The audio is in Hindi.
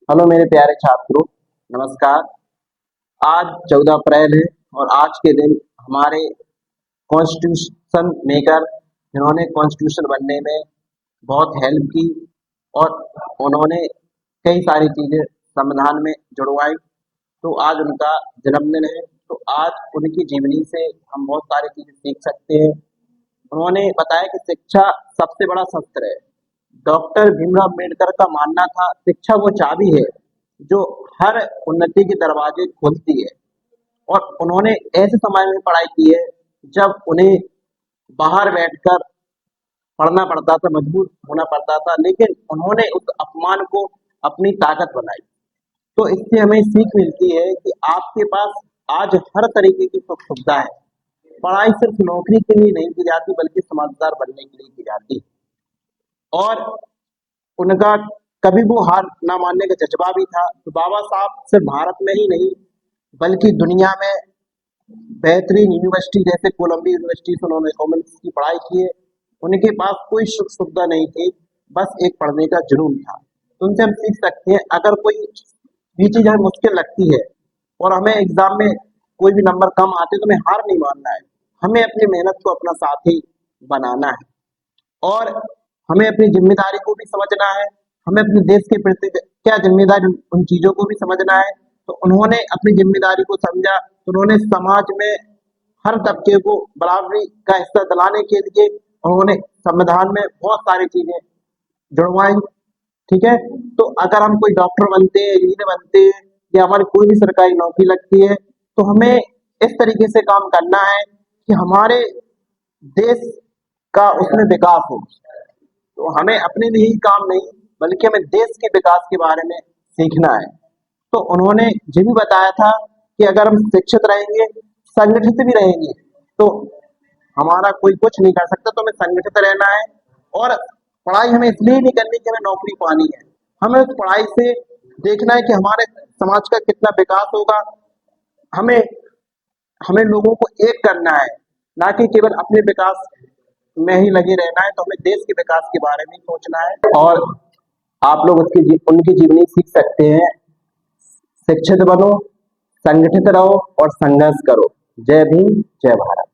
हेलो मेरे प्यारे छात्रों, नमस्कार। आज 14 अप्रैल है और आज के दिन हमारे कॉन्स्टिट्यूशन मेकर जिन्होंने कॉन्स्टिट्यूशन बनने में बहुत हेल्प की और उन्होंने कई सारी चीजें संविधान में जुड़वाई। तो आज उनका जन्मदिन है। तो आज उनकी जीवनी से हम बहुत सारी चीजें सीख सकते हैं। उन्होंने बताया कि शिक्षा सबसे बड़ा शस्त्र है। डॉक्टर भीमराव अम्बेडकर का मानना था शिक्षा वो चाबी है जो हर उन्नति के दरवाजे खोलती है। और उन्होंने ऐसे समय में पढ़ाई की है जब उन्हें बाहर बैठकर पढ़ना पड़ता था, मजबूर होना पड़ता था, लेकिन उन्होंने उस अपमान को अपनी ताकत बनाई। तो इससे हमें सीख मिलती है कि आपके पास आज हर तरीके की सुख सुविधा है। पढ़ाई सिर्फ नौकरी के लिए नहीं की जाती बल्कि समझदार बनने के लिए की जाती है। और उनका कभी वो हार ना मानने का जज्बा भी था। तो बाबा साहब सिर्फ भारत में ही नहीं बल्कि दुनिया में बेहतरीन यूनिवर्सिटी जैसे कोलंबिया यूनिवर्सिटी से उन्होंने कॉमर्स की पढ़ाई की है। उनके पास कोई सुख सुविधा नहीं थी, बस एक पढ़ने का जुनून था। तो उनसे हम सीख सकते हैं, अगर कोई भी चीज हमें मुश्किल लगती है और हमें एग्जाम में कोई भी नंबर कम आते तो हमें हार नहीं मानना है। हमें अपनी मेहनत को अपना साथी बनाना है और हमें अपनी जिम्मेदारी को भी समझना है। हमें अपने देश के प्रति क्या जिम्मेदारी, उन चीजों को भी समझना है। तो उन्होंने अपनी जिम्मेदारी को समझा। तो उन्होंने समाज में हर तबके को बराबरी का हिस्सा दिलाने के लिए उन्होंने संविधान में बहुत सारी चीजें जुड़वाई। ठीक है। तो अगर हम कोई डॉक्टर बनते हैं, इंजीनियर बनते हैं या हमारी कोई भी सरकारी नौकरी लगती है तो हमें इस तरीके से काम करना है कि हमारे देश का उसमें विकास हो। तो हमें अपने लिए ही काम नहीं बल्कि हमें देश के विकास के बारे में सीखना है। तो उन्होंने ये भी बताया था कि अगर हम शिक्षित रहेंगे, संगठित भी रहेंगे, तो हमारा कोई कुछ नहीं कर सकता। तो हमें संगठित रहना है और पढ़ाई हमें इसलिए नहीं करनी कि हमें नौकरी पानी है। हमें उस पढ़ाई से देखना है कि हमारे समाज का कितना विकास होगा। हमें हमें लोगों को एक करना है, ना कि केवल अपने विकास में ही लगे रहना है। तो हमें देश के विकास के बारे में सोचना है और आप लोग उनकी जीवनी सीख सकते हैं। शिक्षित बनो, संगठित रहो और संघर्ष करो। जय भीम, जय भारत।